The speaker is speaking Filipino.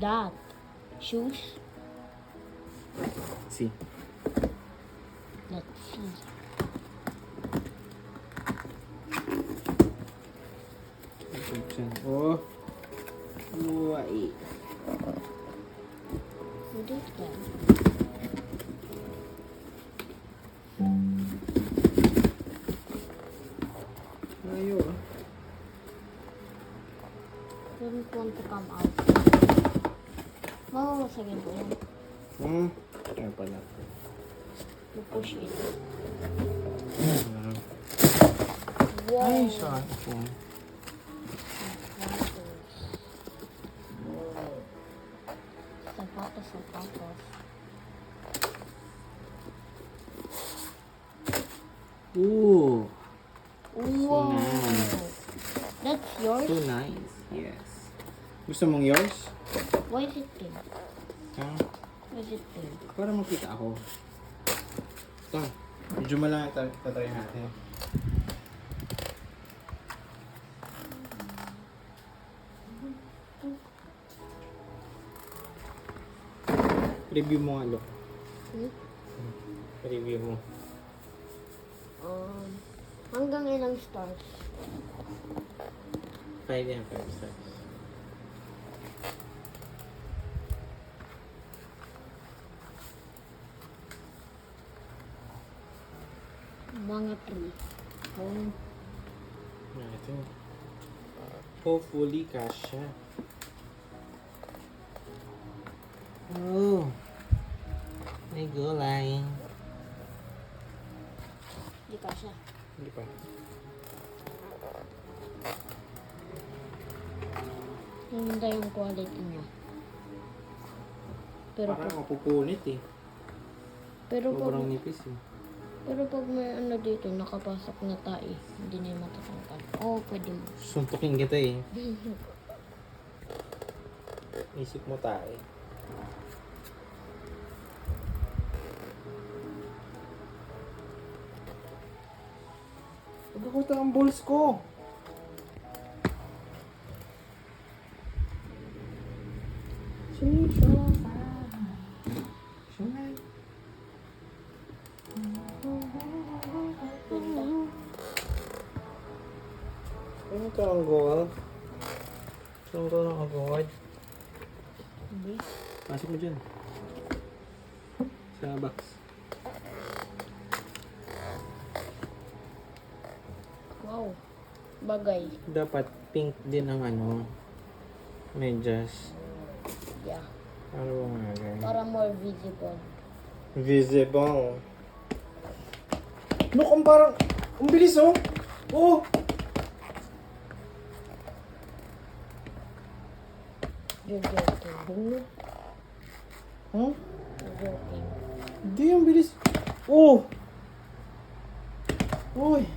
that? Shoes? See. Let's see. Oh. Uy. What is that? Ayo. Don't want to come out. Mawawasagin ko yan. Ayan pala. You push it. Ay, Wow. saan? Sapatos, sapatos. Ooh. Wow. nice. That's yours? So nice. Yes. Gusto mong yours? Why is it pink? Ha? Why is it pink? Para makita ako. Ito. Medyo malaki tatry natin. Review mo nga, look. Review mo. Hanggang ilang stars? 5 and 5 stars. Mga 3. Ito. Hopefully, kasha. Oh. May gulay. Hindi ka siya. Hindi pa. Hindi yung quality niya. Pero Parang pag, mapupunit eh. Sobrang pag, nipis eh. pero pag may ano dito, nakapasok na tayo, hindi na yung matatangkad. Oo, pwede mo. Suntukin kita eh. Isip mo tayo. Pagkakuta ang balls ko. Ano ka ang gold? Saan ka ang gold? Hindi. Pasok mo dyan. Sa box. Wow. Bagay. Dapat pink din ang ano. Medyas. Yeah. Ano ba nga ganyan? Para more visible. Visible. Look, ang parang... Ang bilis oh! Oh! You're joking. Huh? You're joking. Hindi, ang bilis. Oh! Uy!